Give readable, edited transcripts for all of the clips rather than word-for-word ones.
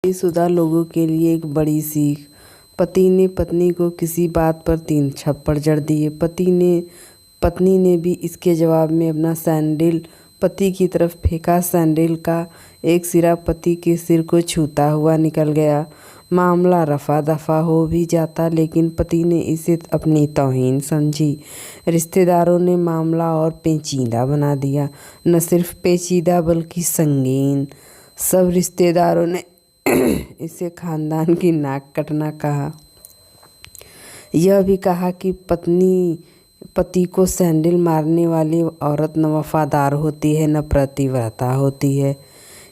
शादीशुदा लोगों के लिए एक बड़ी सीख। पति ने पत्नी को किसी बात पर 3 थप्पड़ जड़ दिए। पत्नी ने भी इसके जवाब में अपना सैंडल पति की तरफ फेंका। सैंडल का एक सिरा पति के सिर को छूता हुआ निकल गया। मामला रफा दफा हो भी जाता, लेकिन पति ने इसे अपनी तौहीन समझी। रिश्तेदारों ने मामला और पेचीदा बना दिया। न सिर्फ पेचीदा बल्कि संगीन। सब रिश्तेदारों ने इसे खानदान की नाक कटना कहा। यह भी कहा कि पति को सैंडल मारने वाली औरत न वफादार होती है न प्रतिव्रता होती है।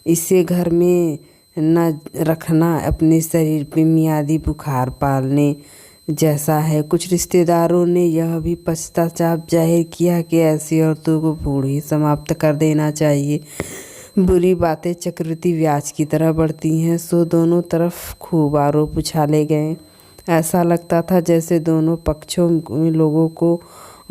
इसे घर में न रखना अपने शरीर पे मियादी बुखार पालने जैसा है। कुछ रिश्तेदारों ने यह भी पश्चाताप जाहिर किया कि ऐसी औरतों को पूर्ण ही समाप्त कर देना चाहिए। बुरी बातें चक्रवृद्धि ब्याज की तरह बढ़ती हैं, सो दोनों तरफ खूब आरोप उछाले गए। ऐसा लगता था जैसे दोनों पक्षों में लोगों को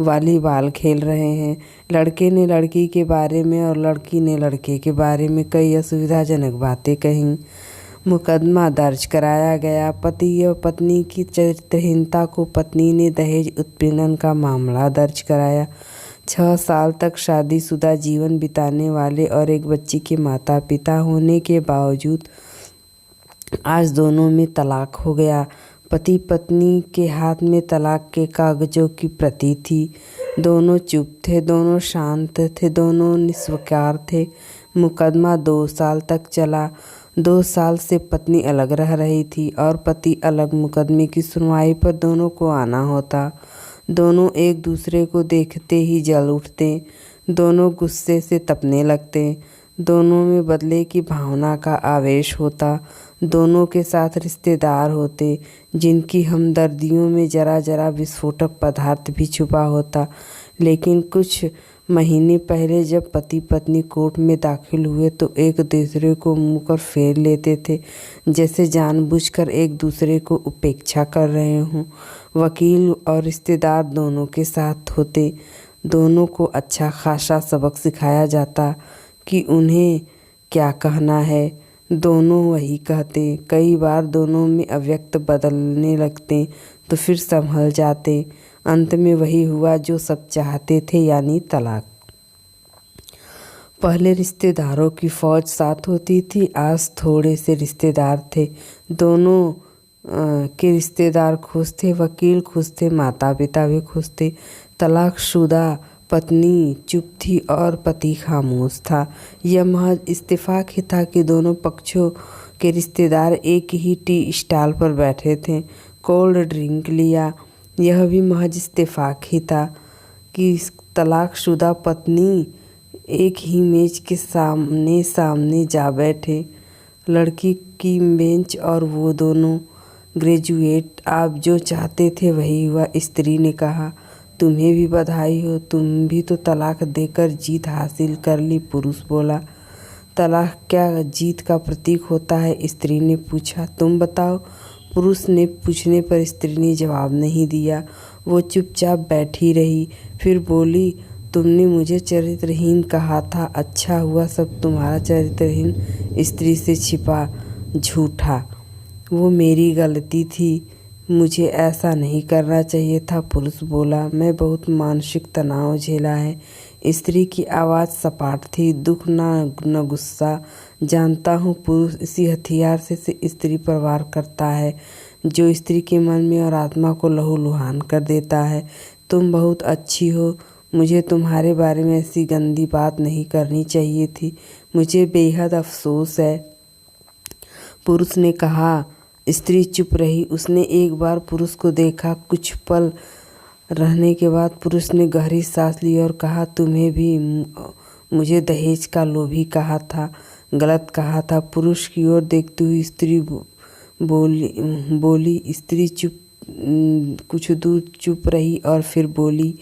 वॉलीबॉल खेल रहे हैं। लड़के ने लड़की के बारे में और लड़की ने लड़के के बारे में कई असुविधाजनक बातें कहीं। मुकदमा दर्ज कराया गया। पति और पत्नी की चरित्रहीनता को पत्नी ने दहेज उत्पीड़न का मामला दर्ज कराया। 6 साल तक शादीशुदा जीवन बिताने वाले और एक बच्ची के माता पिता होने के बावजूद आज दोनों में तलाक हो गया। पति पत्नी के हाथ में तलाक के कागजों की प्रति थी। दोनों चुप थे, दोनों शांत थे, दोनों निस्वार थे। मुकदमा 2 साल तक चला। 2 साल से पत्नी अलग रह रही थी और पति अलग। मुकदमे की सुनवाई पर दोनों को आना होता। दोनों एक दूसरे को देखते ही जल उठते। दोनों गुस्से से तपने लगते। दोनों में बदले की भावना का आवेश होता। दोनों के साथ रिश्तेदार होते जिनकी हमदर्दियों में जरा जरा विस्फोटक पदार्थ भी छुपा होता। लेकिन कुछ महीने पहले जब पति पत्नी कोर्ट में दाखिल हुए तो एक दूसरे को मुंह कर फेर लेते थे, जैसे जानबूझकर एक दूसरे को उपेक्षा कर रहे हों। वकील और रिश्तेदार दोनों के साथ होते। दोनों को अच्छा खासा सबक सिखाया जाता कि उन्हें क्या कहना है। दोनों वही कहते। कई बार दोनों में अव्यक्त बदलने लगते तो फिर संभल जाते। अंत में वही हुआ जो सब चाहते थे, यानी तलाक। पहले रिश्तेदारों की फौज साथ होती थी, आज थोड़े से रिश्तेदार थे। दोनों के रिश्तेदार खुश थे, वकील खुश थे, माता पिता भी खुश थे। तलाकशुदा पत्नी चुप थी और पति खामोश था। यह महज इत्तेफाक ही था कि दोनों पक्षों के रिश्तेदार एक ही टी स्टॉल पर बैठे थे, कोल्ड ड्रिंक लिया। यह भी महज इत्तेफाक ही था कि तलाकशुदा पत्नी एक ही मेज के सामने सामने जा बैठे। लड़की की बेंच और वो दोनों ग्रेजुएट। आप जो चाहते थे वही हुआ, स्त्री ने कहा। तुम्हें भी बधाई हो, तुम भी तो तलाक देकर जीत हासिल कर ली, पुरुष बोला। तलाक क्या जीत का प्रतीक होता है? स्त्री ने पूछा। तुम बताओ। पुरुष ने पूछने पर स्त्री ने जवाब नहीं दिया। वो चुपचाप बैठी रही। फिर बोली, तुमने मुझे चरित्रहीन कहा था, अच्छा हुआ सब तुम्हारा चरित्रहीन स्त्री से छिपा। झूठा। वो मेरी गलती थी, मुझे ऐसा नहीं करना चाहिए था, पुरुष बोला। मैं बहुत मानसिक तनाव झेला है। स्त्री की आवाज़ सपाट थी, दुख न गुस्सा। जानता हूँ पुरुष इसी हथियार से स्त्री पर वार करता है जो स्त्री के मन में और आत्मा को लहूलुहान कर देता है। तुम बहुत अच्छी हो, मुझे तुम्हारे बारे में ऐसी गंदी बात नहीं करनी चाहिए थी। मुझे बेहद अफसोस है, पुरुष ने कहा। स्त्री चुप रही। उसने एक बार पुरुष को देखा। कुछ पल रहने के बाद पुरुष ने गहरी सांस ली और कहा, तुम्हें भी मुझे दहेज का लोभी कहा था, गलत कहा था। पुरुष की ओर देखती हुई स्त्री बोली। स्त्री कुछ दूर चुप रही और फिर बोली,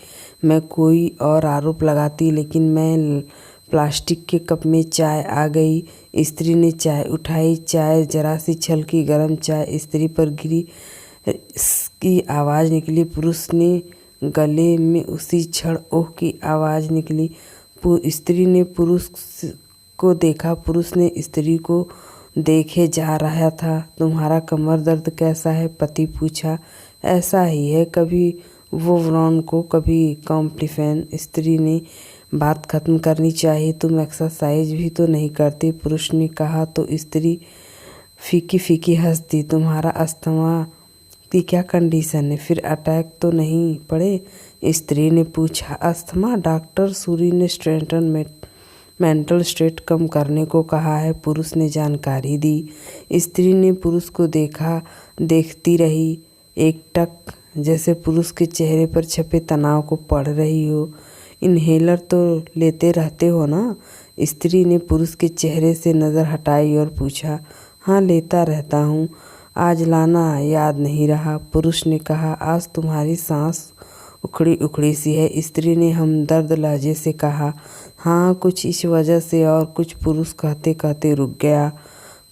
मैं कोई और आरोप लगाती, लेकिन मैं प्लास्टिक के कप में चाय आ गई। स्त्री ने चाय उठाई। चाय जरा सी छलकी, गर्म चाय स्त्री पर गिरी। की आवाज़ निकली। पुरुष ने गले में उसी क्षण ओह की आवाज़ निकली। स्त्री ने पुरुष को देखा। पुरुष ने स्त्री को देखे जा रहा था। तुम्हारा कमर दर्द कैसा है? पति पूछा। ऐसा ही है, कभी वो व्रॉन को, कभी कॉम्प्लिफेन। स्त्री ने बात खत्म करनी चाहिए। तुम एक्सरसाइज भी तो नहीं करती, पुरुष ने कहा। तो स्त्री फीकी फीकी हंस दी। तुम्हारा अस्थमा की क्या कंडीशन है? फिर अटैक तो नहीं पड़े? स्त्री ने पूछा। अस्थमा? डॉक्टर सूरी ने मेंटल स्टेट कम करने को कहा है, पुरुष ने जानकारी दी। स्त्री ने पुरुष को देखती रही एकटक, जैसे पुरुष के चेहरे पर छपे तनाव को पढ़ रही हो। इन्हेलर तो लेते रहते हो ना? स्त्री ने पुरुष के चेहरे से नज़र हटाई और पूछा। हाँ, लेता रहता हूँ। आज लाना याद नहीं रहा, पुरुष ने कहा। आज तुम्हारी सांस उखड़ी उखड़ी सी है, स्त्री ने हमदर्द लहजे से कहा। हाँ, कुछ इस वजह से और कुछ, पुरुष कहते कहते रुक गया।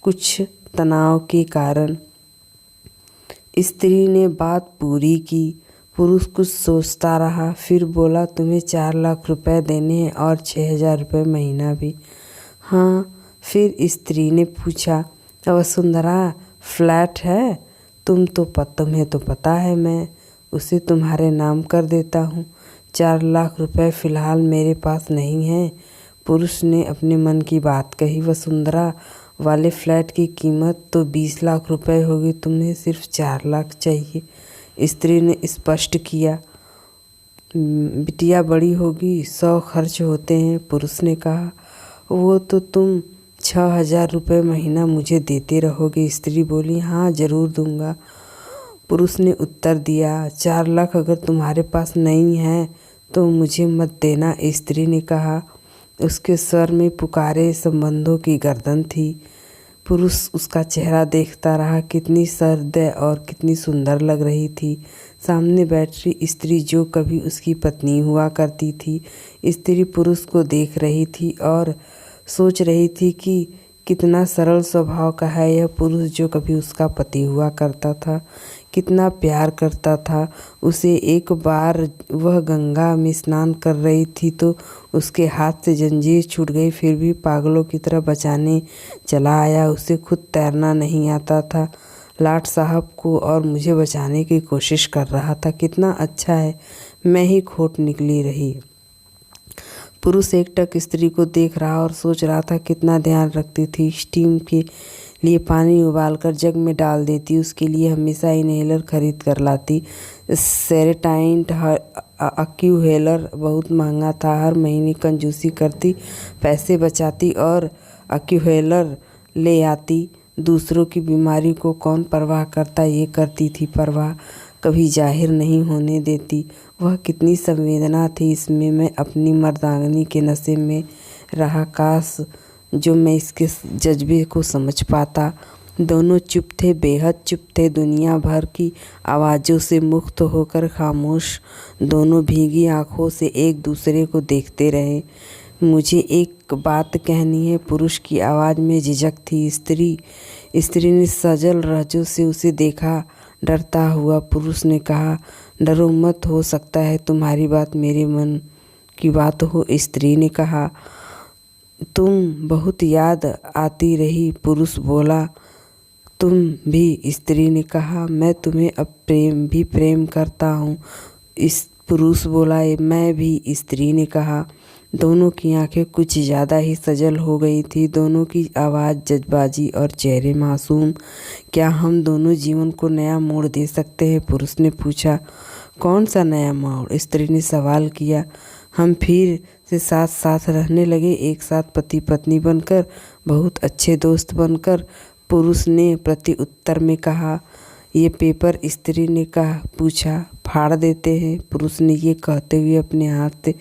कुछ तनाव के कारण। स्त्री ने बात पूरी की। पुरुष कुछ सोचता रहा, फिर बोला। तुम्हें 4 लाख रुपए देने हैं और 6,000 रुपये महीना भी। हाँ, फिर स्त्री ने पूछा। वसुंधरा फ्लैट है? तुम्हें तो पता है, मैं उसे तुम्हारे नाम कर देता हूँ। 4 लाख रुपए फ़िलहाल मेरे पास नहीं है, पुरुष ने अपने मन की बात कही। वसुंधरा वाले फ्लैट की कीमत तो 20 लाख रुपए होगी, तुम्हें सिर्फ 4 लाख चाहिए, स्त्री ने स्पष्ट किया। बिटिया बड़ी होगी, 100 खर्च होते हैं, पुरुष ने कहा। वो तो तुम 6,000 रुपये महीना मुझे देते रहोगे, स्त्री बोली। हाँ, ज़रूर दूंगा, पुरुष ने उत्तर दिया। 4 लाख अगर तुम्हारे पास नहीं है तो मुझे मत देना, स्त्री ने कहा। उसके स्वर में पुकारे संबंधों की गर्दन थी। पुरुष उसका चेहरा देखता रहा। कितनी सर्द और कितनी सुंदर लग रही थी सामने बैठी स्त्री, जो कभी उसकी पत्नी हुआ करती थी। स्त्री पुरुष को देख रही थी और सोच रही थी कि कितना सरल स्वभाव का है यह पुरुष, जो कभी उसका पति हुआ करता था। कितना प्यार करता था उसे। एक बार वह गंगा में स्नान कर रही थी तो उसके हाथ से जंजीर छूट गई, फिर भी पागलों की तरह बचाने चला आया। उसे खुद तैरना नहीं आता था, लाट साहब को और मुझे बचाने की कोशिश कर रहा था। कितना अच्छा है, मैं ही खोट निकली रही। पुरुष एकटक स्त्री को देख रहा और सोच रहा था कितना ध्यान रखती थी। स्टीम के लिए पानी उबालकर जग में डाल देती, उसके लिए हमेशा इनहेलर खरीद कर लाती। सेरेटाइंट अक्यूहेलर बहुत महंगा था, हर महीने कंजूसी करती, पैसे बचाती और अक्यूहेलर ले आती। दूसरों की बीमारी को कौन परवाह करता, ये करती थी परवाह, कभी जाहिर नहीं होने देती। वह कितनी संवेदना थी इसमें। मैं अपनी मर्दांगनी के नशे में रहा, काश जो मैं इसके जज्बे को समझ पाता। दोनों चुप थे, बेहद चुप थे, दुनिया भर की आवाज़ों से मुक्त होकर खामोश। दोनों भीगी आँखों से एक दूसरे को देखते रहे। मुझे एक बात कहनी है, पुरुष की आवाज़ में झिझक थी। स्त्री ने सजल लहजों से उसे देखा, डरता हुआ। पुरुष ने कहा, डरो मत, हो सकता है तुम्हारी बात मेरे मन की बात हो, स्त्री ने कहा। तुम बहुत याद आती रही, पुरुष बोला। तुम भी, स्त्री ने कहा। मैं तुम्हें अब प्रेम करता हूँ, इस पुरुष बोला। मैं भी, स्त्री ने कहा। दोनों की आंखें कुछ ज़्यादा ही सजल हो गई थी, दोनों की आवाज़ जज्बाजी और चेहरे मासूम। क्या हम दोनों जीवन को नया मोड़ दे सकते हैं, पुरुष ने पूछा। कौन सा नया मोड़, स्त्री ने सवाल किया। हम फिर से साथ साथ रहने लगे, एक साथ पति पत्नी बनकर, बहुत अच्छे दोस्त बनकर, पुरुष ने प्रति उत्तर में कहा। ये पेपर, स्त्री ने पूछा, फाड़ देते हैं, पुरुष ने ये कहते हुए अपने हाथ से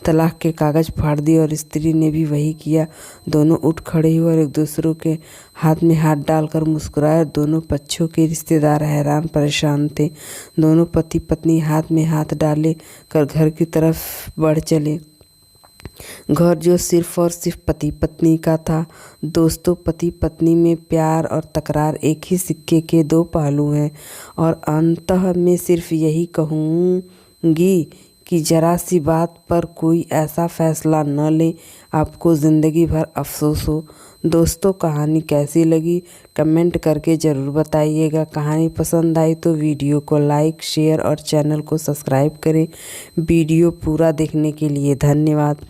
तलाक के कागज़ फाड़ दिए और स्त्री ने भी वही किया। दोनों उठ खड़े हुए और एक दूसरे के हाथ में हाथ डालकर मुस्कुराए। दोनों पक्षों के रिश्तेदार हैरान परेशान थे। दोनों पति पत्नी हाथ में हाथ डाले कर घर की तरफ बढ़ चले। घर जो सिर्फ और सिर्फ पति पत्नी का था। दोस्तों, पति पत्नी में प्यार और तकरार एक ही सिक्के के दो पहलू हैं और अंततः मैं सिर्फ यही कहूँगी कि जरा सी बात पर कोई ऐसा फैसला न ले आपको ज़िंदगी भर अफसोस हो। दोस्तों कहानी कैसी लगी कमेंट करके ज़रूर बताइएगा। कहानी पसंद आई तो वीडियो को लाइक शेयर और चैनल को सब्सक्राइब करें। वीडियो पूरा देखने के लिए धन्यवाद।